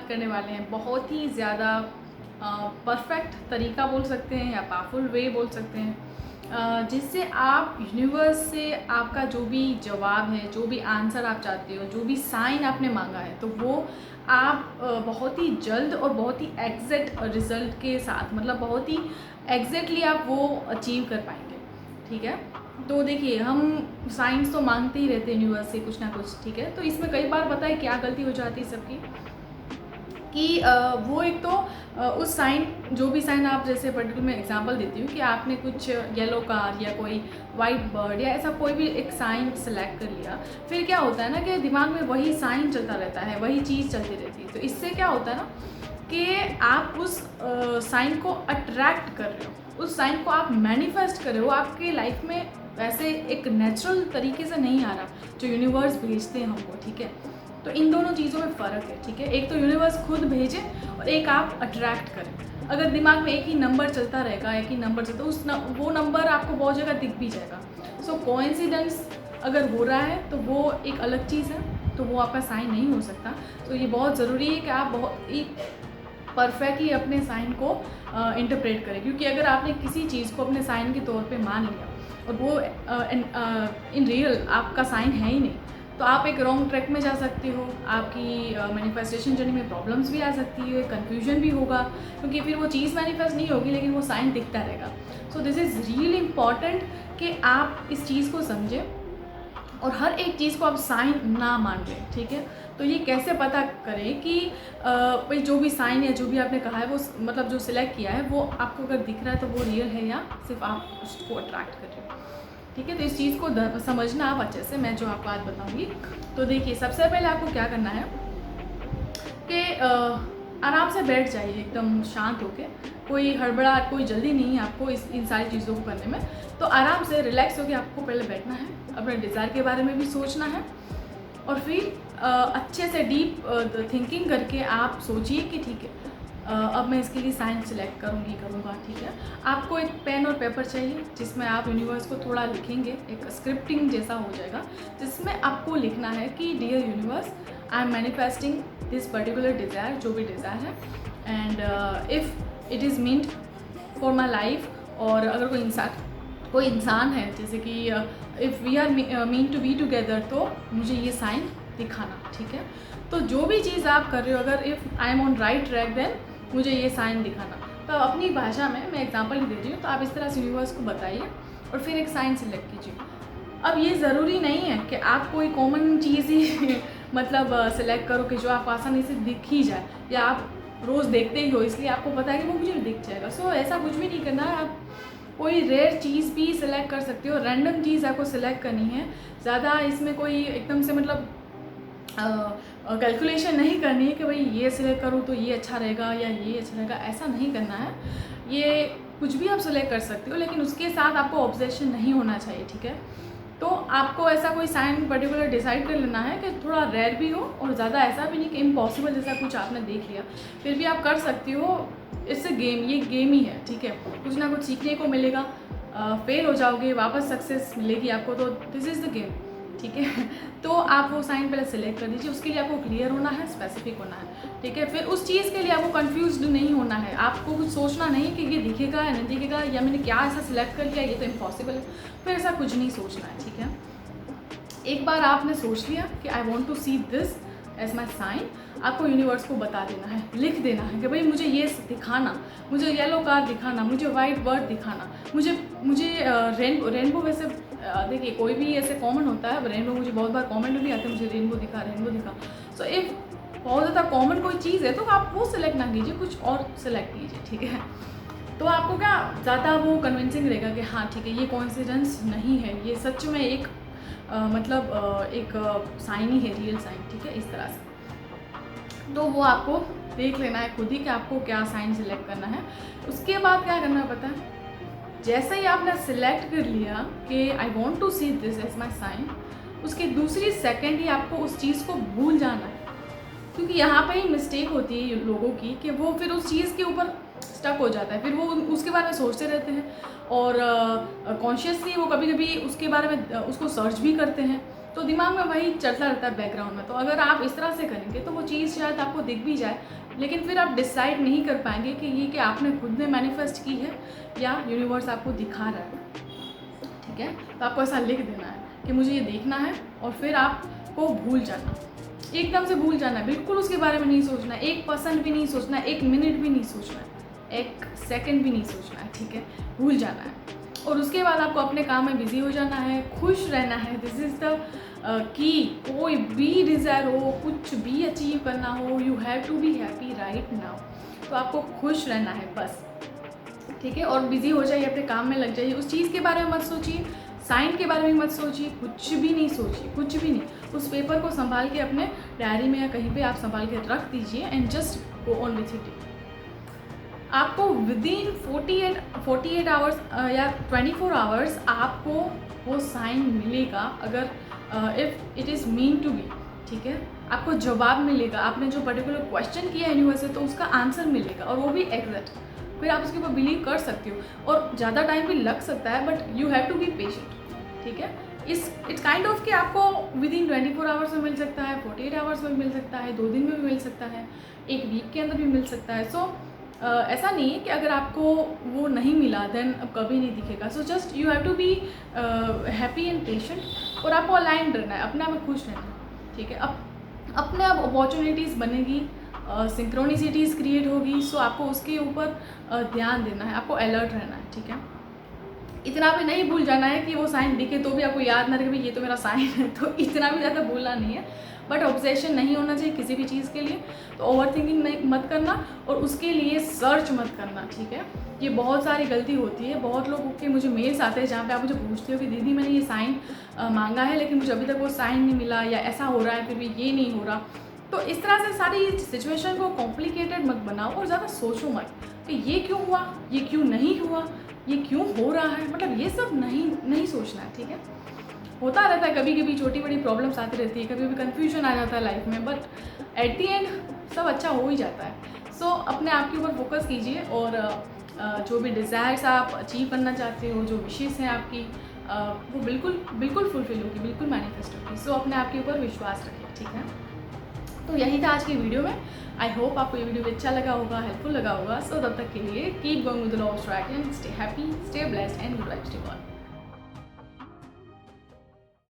बात करने वाले हैं बहुत ही ज़्यादा परफेक्ट तरीका बोल सकते हैं या पावरफुल वे बोल सकते हैं, जिससे आप यूनिवर्स से आपका जो भी जवाब है, जो भी आंसर आप चाहते हो, जो भी साइन आपने मांगा है, तो वो आप बहुत ही जल्द और बहुत ही एग्जैक्ट रिजल्ट के साथ, मतलब बहुत ही एग्जैक्टली आप वो अचीव कर पाएंगे। ठीक है, तो देखिए हम साइंस तो मांगते ही रहते हैं यूनिवर्स से कुछ ना कुछ। ठीक है, तो इसमें कई बार पता है क्या गलती हो जाती है सबकी, कि वो एक तो उस साइन, जो भी साइन आप, जैसे पर्टिकुलर मैं एग्जांपल देती हूँ कि आपने कुछ येलो कार या कोई वाइट बर्ड या ऐसा कोई भी एक साइन सेलेक्ट कर लिया, फिर क्या होता है ना कि दिमाग में वही साइन चलता रहता है, वही चीज़ चलती रहती है। तो इससे क्या होता है ना कि आप उस साइन को अट्रैक्ट कर रहे हो, उस साइन को आप मैनिफेस्ट कर रहे हो आपके लाइफ में, वैसे एक नेचुरल तरीके से नहीं आ रहा जो यूनिवर्स भेजते हैं हमको। ठीक है, तो इन दोनों चीज़ों में फ़र्क है। ठीक है, एक तो यूनिवर्स खुद भेजे और एक आप अट्रैक्ट करें। अगर दिमाग में एक ही नंबर चलता रहेगा, एक ही नंबर चलता, वो नंबर आपको बहुत जगह दिख भी जाएगा। सो कोइंसिडेंस अगर हो रहा है तो वो एक अलग चीज़ है, तो वो आपका साइन नहीं हो सकता। तो ये बहुत ज़रूरी है कि आप बहुत ही परफेक्टली अपने साइन को इंटरप्रेट करें, क्योंकि अगर आपने किसी चीज़ को अपने साइन के तौर पे मान लिया और वो इन रियल आपका साइन है ही नहीं, तो आप एक रॉन्ग ट्रैक में जा सकते हो। आपकी मैनिफेस्टेशन जर्नी में प्रॉब्लम्स भी आ सकती है, कन्फ्यूजन भी होगा, क्योंकि फिर वो चीज़ मैनिफेस्ट नहीं होगी लेकिन वो साइन दिखता रहेगा। So this is really important कि आप इस चीज़ को समझें और हर एक चीज़ को आप साइन ना मान लें। ठीक है, तो ये कैसे पता करें कि भाई जो भी साइन या जो भी आपने कहा है वो, मतलब जो सिलेक्ट किया है, वो आपको अगर दिख रहा है तो वो रियल है या सिर्फ आप उसको अट्रैक्ट कर रहे हो। ठीक है, तो इस चीज़ को समझना आप अच्छे से, मैं जो आपको आज बताऊंगी। तो देखिए, सबसे पहले आपको क्या करना है कि आराम से बैठ जाइए एकदम शांत होके, कोई हड़बड़ाहट, कोई जल्दी नहीं है आपको इन सारी चीज़ों को करने में। तो आराम से रिलैक्स होकर आपको पहले बैठना है, अपने डिज़ायर के बारे में भी सोचना है, और फिर अच्छे से डीप थिंकिंग करके आप सोचिए कि ठीक है, अब मैं इसके लिए साइंस सिलेक्ट करूँगा। ठीक है, आपको एक पेन और पेपर चाहिए जिसमें आप यूनिवर्स को थोड़ा लिखेंगे, एक स्क्रिप्टिंग जैसा हो जाएगा, जिसमें आपको लिखना है कि dear universe, I am manifesting this particular desire, जो भी डिज़ायर है, and if it is meant for my life. और अगर कोई इंसान है, जैसे कि if we are mean to be together, तो मुझे ये साइन दिखाना। ठीक है, तो जो भी चीज़ आप कर रहे हो, अगर if I am on right track, then मुझे ये साइन दिखाना। तो अपनी भाषा में मैं एग्जांपल ही दे रही हूँ, तो आप इस तरह से यूनिवर्स को बताइए और फिर एक साइन सेलेक्ट कीजिए। अब ये ज़रूरी नहीं है कि आप कोई कॉमन चीज़ ही मतलब सेलेक्ट करो कि जो आपको आसानी से दिख ही जाए, या आप रोज़ देखते ही हो इसलिए आपको पता है कि वो मुझे दिख जाएगा। सो ऐसा कुछ भी नहीं करना है। आप कोई रेयर चीज़ भी सिलेक्ट कर सकते हो, रैंडम चीज़ आपको सिलेक्ट करनी है। ज़्यादा इसमें कोई एकदम से मतलब कैलकुलेशन नहीं करनी है कि भाई ये सिलेक्ट करूँ तो ये अच्छा रहेगा या ये अच्छा रहेगा, ऐसा नहीं करना है। ये कुछ भी आप सिलेक्ट कर सकते हो, लेकिन उसके साथ आपको ऑब्सेशन नहीं होना चाहिए। ठीक है, तो आपको ऐसा कोई साइन पर्टिकुलर डिसाइड कर लेना है कि थोड़ा रेयर भी हो और ज़्यादा ऐसा भी नहीं कि इम्पॉसिबल जैसा कुछ आपने देख लिया, फिर भी आप कर सकती हो। इससे गेम, ये गेम ही है। ठीक है, कुछ ना कुछ सीखने को मिलेगा, फेल हो जाओगे वापस सक्सेस मिलेगी आपको, तो दिस इज़ द गेम। ठीक है, तो आप वो साइन पहले सेलेक्ट कर दीजिए, उसके लिए आपको क्लियर होना है, स्पेसिफिक होना है। ठीक है, फिर उस चीज़ के लिए आपको कंफ्यूज्ड नहीं होना है, आपको कुछ सोचना नहीं कि ये दिखेगा या नहीं दिखेगा, या मैंने क्या ऐसा सिलेक्ट कर लिया, ये तो इम्पॉसिबल है, फिर ऐसा कुछ नहीं सोचना है। ठीक है, एक बार आपने सोच लिया कि I want to see this as my sign, आपको यूनिवर्स को बता देना है, लिख देना है कि भाई मुझे ये दिखाना, मुझे येलो कार दिखाना, मुझे वाइट बर्ड दिखाना, मुझे रेनबो। वैसे देखिए, कोई भी ऐसे कॉमन होता है, रेनबो मुझे बहुत बार कॉमेंट भी आते हैं, मुझे रेनबो दिखा। सो इफ़ बहुत ज़्यादा कॉमन कोई चीज़ है तो आप वो सिलेक्ट ना कीजिए, कुछ और सिलेक्ट कीजिए। ठीक है, तो आपको क्या ज़्यादा वो कन्विंसिंग रहेगा कि हाँ ठीक है, ये कोइंसिडेंस नहीं है, ये सच में एक एक साइन ही है, रियल साइन। ठीक है, इस तरह से तो वो आपको देख लेना है खुद ही कि आपको क्या साइन सिलेक्ट करना है। उसके बाद क्या करना है पता है, जैसे ही आपने सिलेक्ट कर लिया कि I want to see this as my sign, उसकी दूसरी सेकेंड ही आपको उस चीज़ को भूल जाना है, क्योंकि यहाँ पे ही मिस्टेक होती है लोगों की कि वो फिर उस चीज़ के ऊपर स्टक हो जाता है, फिर वो उसके बारे में सोचते रहते हैं और कॉन्शियसली वो कभी कभी उसके बारे में उसको सर्च भी करते हैं, तो दिमाग में वही चलता रहता है बैकग्राउंड में। तो अगर आप इस तरह से करेंगे तो वो चीज़ शायद आपको दिख भी जाए, लेकिन फिर आप डिसाइड नहीं कर पाएंगे कि ये कि आपने खुद ने मैनिफेस्ट की है या यूनिवर्स आपको दिखा रहा है। ठीक है, तो आपको ऐसा लिख देना है कि मुझे ये देखना है, और फिर आपको भूल जाना, एकदम से भूल जाना है, बिल्कुल उसके बारे में नहीं सोचना है, 1% भी नहीं सोचना है, 1 मिनट भी नहीं सोचना है, 1 सेकंड भी नहीं सोचना है। ठीक है, भूल जाना है। और उसके बाद आपको अपने काम में बिजी हो जाना है, खुश रहना है। दिस इज़ द की कोई भी डिज़ायर हो, कुछ भी अचीव करना हो, you have to be happy right now. तो आपको खुश रहना है बस। ठीक है, और बिज़ी हो जाइए, अपने काम में लग जाइए, उस चीज़ के बारे में मत सोचिए, साइन के बारे में मत सोचिए, कुछ भी नहीं सोचिए, कुछ भी नहीं। उस पेपर को संभाल के अपने डायरी में या कहीं पे आप संभाल के रख दीजिए and just go on with it. आपको विदिन 48 आवर्स या 24 आवर्स आपको वो साइन मिलेगा, अगर if it is mean to be. ठीक है, आपको जवाब मिलेगा, आपने जो पर्टिकुलर क्वेश्चन किया है यूनिवर्स से तो उसका आंसर मिलेगा, और वो भी एग्जैक्ट। फिर आप उसके ऊपर बिलीव कर सकते हो, और ज़्यादा टाइम भी लग सकता है, but you have to be patient. ठीक है, इट्स काइंड ऑफ कि आपको विदिन 24 आवर्स में मिल सकता है, 48 आवर्स में मिल सकता है, 2 दिन में भी मिल सकता है, 1 वीक के अंदर भी मिल सकता है। सो ऐसा नहीं है कि अगर आपको वो नहीं मिला देन अब कभी नहीं दिखेगा। So just you have to be happy and patient, और आपको अलाइन रहना है, अपने आप में खुश रहना है। ठीक है, अब अपने आप अपॉर्चुनिटीज़ बनेगी, सिंक्रोनिसिटीज़ क्रिएट होगी। सो आपको उसके ऊपर ध्यान देना है, आपको अलर्ट रहना है। ठीक है, इतना भी नहीं भूल जाना है कि वो साइन दिखे तो भी आपको याद ना रहे कि ये तो मेरा साइन है, तो इतना भी ज़्यादा भूलना नहीं है। बट ऑब्सेशन नहीं होना चाहिए किसी भी चीज़ के लिए। तो ओवर थिंकिंग नहीं मत करना, और उसके लिए सर्च मत करना। ठीक है, ये बहुत सारी गलती होती है। बहुत लोगों के मुझे मेल्स आते हैं जहाँ पे आप मुझे पूछते हो कि दीदी मैंने ये साइन मांगा है, लेकिन मुझे अभी तक वो साइन नहीं मिला, या ऐसा हो रहा है फिर भी ये नहीं हो रहा। तो इस तरह से सारी सिचुएशन को कॉम्प्लिकेटेड मत बनाओ, और ज़्यादा सोचो मत कि ये क्यों हुआ, ये क्यों नहीं हुआ, ये क्यों हो रहा है, मतलब ये सब नहीं सोचना है। ठीक है, होता रहता है, कभी कभी छोटी बड़ी प्रॉब्लम्स आती रहती है, कभी कभी कन्फ्यूजन आ जाता है लाइफ में, बट एट दी एंड सब अच्छा हो ही जाता है। सो अपने आप के ऊपर फोकस कीजिए, और जो भी डिज़ायर्स आप अचीव करना चाहते हो, जो विशेज़ हैं आपकी, वो बिल्कुल फुलफिल होगी, बिल्कुल मैनिफेस्ट होगी। सो अपने आप के ऊपर विश्वास रखिए। ठीक है, तो यही था आज की वीडियो में। आई होप आपको ये वीडियो भी अच्छा लगा होगा, हेल्पफुल लगा होगा। सो तब तक के लिए keep going with the law of track and stay happy, stay blessed and good vibes to all.